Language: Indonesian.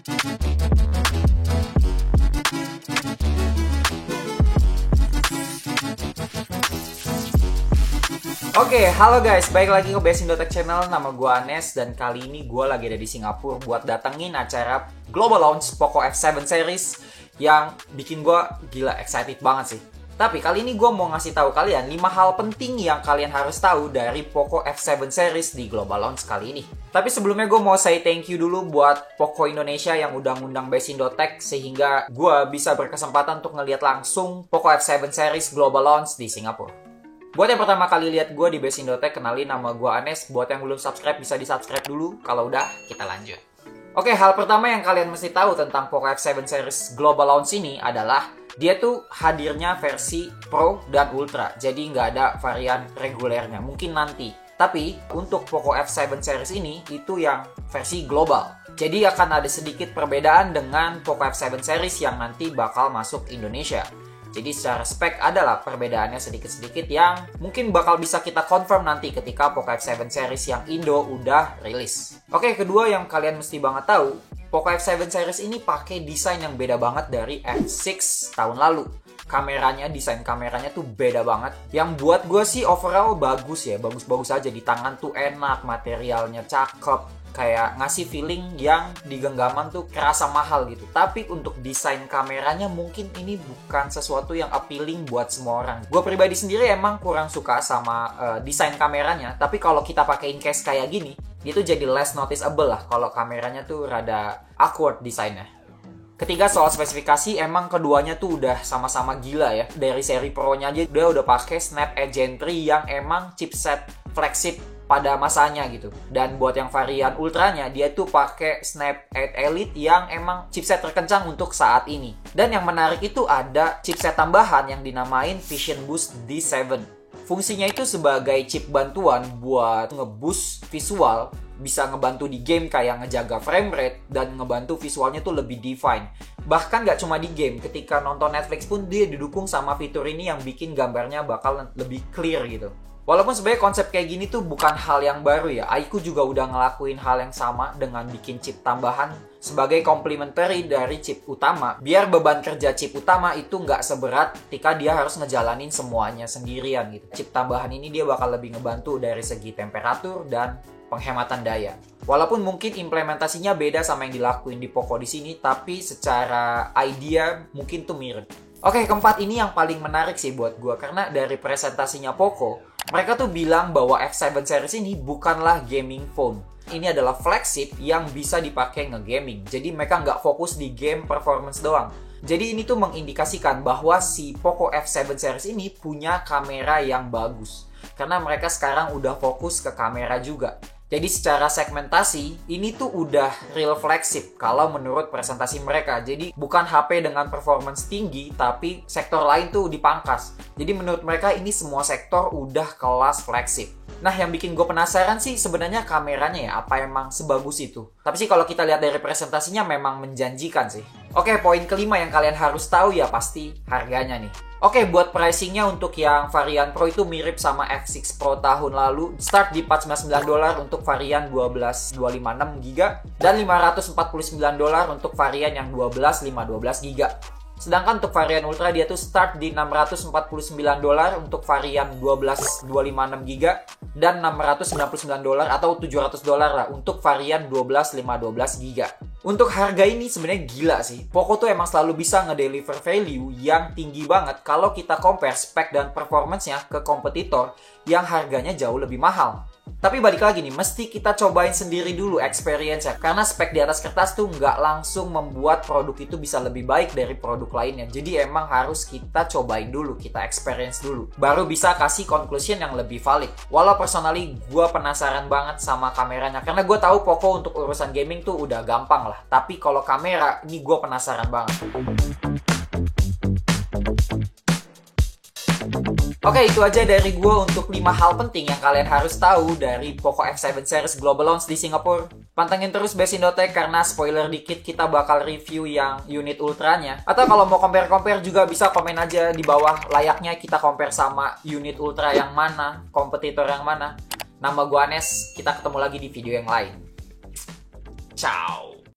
Oke, halo guys, balik lagi ke Best Indotech Channel. Nama gue Anes dan kali ini gue lagi ada di Singapura buat datengin acara Global Launch Poco F7 Series yang bikin gue gila excited banget sih. Tapi kali ini gue mau ngasih tahu kalian 5 hal penting yang kalian harus tahu dari Poco F7 Series di Global Launch kali ini. Tapi sebelumnya gue mau say thank you dulu buat Poco Indonesia yang udah ngundang Best Indotech sehingga gue bisa berkesempatan untuk ngeliat langsung Poco F7 Series Global Launch di Singapura. Buat yang pertama kali lihat gue di Best Indotech, kenalin nama gue Anes. Buat yang belum subscribe bisa di-subscribe dulu. Kalau udah, kita lanjut. Oke, hal pertama yang kalian mesti tahu tentang Poco F7 Series Global Launch ini adalah dia tuh hadirnya versi Pro dan Ultra. Jadi nggak ada varian regulernya. Mungkin nanti. Tapi untuk Poco F7 Series ini itu yang versi global. Jadi akan ada sedikit perbedaan dengan Poco F7 Series yang nanti bakal masuk Indonesia. Jadi secara spek adalah perbedaannya sedikit-sedikit yang mungkin bakal bisa kita confirm nanti ketika Poco F7 Series yang Indo udah rilis. Oke, kedua yang kalian mesti banget tahu, Poco F7 Series ini pakai desain yang beda banget dari F6 tahun lalu. Kameranya, desain kameranya tuh beda banget. Yang buat gue sih overall bagus ya, bagus-bagus aja. Di tangan tuh enak, materialnya cakep. Kayak ngasih feeling yang di genggaman tuh kerasa mahal gitu. Tapi untuk desain kameranya mungkin ini bukan sesuatu yang appealing buat semua orang. Gue pribadi sendiri emang kurang suka sama desain kameranya. Tapi kalau kita pakein case kayak gini, dia tuh jadi less noticeable lah. Kalau kameranya tuh rada awkward desainnya. Ketiga, soal spesifikasi, emang keduanya tuh udah sama-sama gila ya. Dari seri Pro-nya aja dia udah pakai Snapdragon Gen 3 yang emang chipset flagship pada masanya gitu. Dan buat yang varian ultranya, dia tuh pakai Snap 8 Elite yang emang chipset terkencang untuk saat ini. Dan yang menarik itu ada chipset tambahan yang dinamain Vision Boost D7. Fungsinya itu sebagai chip bantuan buat nge-boost visual, bisa ngebantu di game kayak ngejaga frame rate dan ngebantu visualnya tuh lebih define. Bahkan nggak cuma di game, ketika nonton Netflix pun dia didukung sama fitur ini yang bikin gambarnya bakal lebih clear gitu. Walaupun sebenarnya konsep kayak gini tuh bukan hal yang baru ya. iQOO juga udah ngelakuin hal yang sama dengan bikin chip tambahan sebagai complementary dari chip utama. Biar beban kerja chip utama itu nggak seberat ketika dia harus ngejalanin semuanya sendirian gitu. Chip tambahan ini dia bakal lebih ngebantu dari segi temperatur dan penghematan daya. Walaupun mungkin implementasinya beda sama yang dilakuin di Poco di sini, tapi secara idea mungkin tuh mirip. Oke, keempat ini yang paling menarik sih buat gue karena dari presentasinya Poco, mereka tuh bilang bahwa F7 Series ini bukanlah gaming phone. Ini adalah flagship yang bisa dipakai nge-gaming. Jadi mereka nggak fokus di game performance doang. Jadi ini tuh mengindikasikan bahwa si Poco F7 Series ini punya kamera yang bagus. Karena mereka sekarang udah fokus ke kamera juga. Jadi secara segmentasi, ini tuh udah real flagship kalau menurut presentasi mereka. Jadi bukan HP dengan performance tinggi, tapi sektor lain tuh dipangkas. Jadi menurut mereka ini semua sektor udah kelas flagship. Nah, yang bikin gue penasaran sih sebenarnya kameranya ya, apa emang sebagus itu? Tapi sih kalau kita lihat dari presentasinya memang menjanjikan sih. Oke, poin kelima yang kalian harus tahu ya pasti harganya nih. Oke, buat pricingnya untuk yang varian Pro itu mirip sama F6 Pro tahun lalu. Start di $499 untuk varian 12256GB dan $549 untuk varian yang 12512GB. Sedangkan untuk varian Ultra dia tuh start di $649 untuk varian 12256GB dan $699 atau $700 lah untuk varian 12512GB. Untuk harga ini sebenarnya gila sih. Poco tuh emang selalu bisa ngedeliver value yang tinggi banget kalau kita compare spek dan performance-nya ke kompetitor yang harganya jauh lebih mahal. Tapi balik lagi nih, mesti kita cobain sendiri dulu experience-nya. Karena spek di atas kertas tuh nggak langsung membuat produk itu bisa lebih baik dari produk lainnya. Jadi emang harus kita cobain dulu, kita experience dulu. Baru bisa kasih conclusion yang lebih valid. Walau personally, gue penasaran banget sama kameranya. Karena gue tahu Poco untuk urusan gaming tuh udah gampang lah. Tapi kalau kamera, ini gue penasaran banget. Oke, itu aja dari gue untuk 5 hal penting yang kalian harus tahu dari Poco F7 Series Global Launch di Singapura. Pantengin terus Best Indotech karena spoiler dikit kita bakal review yang unit ultranya. Atau kalau mau compare-compare juga bisa komen aja di bawah, layaknya kita compare sama unit ultra yang mana, kompetitor yang mana. Nama gue Anes, kita ketemu lagi di video yang lain. Ciao!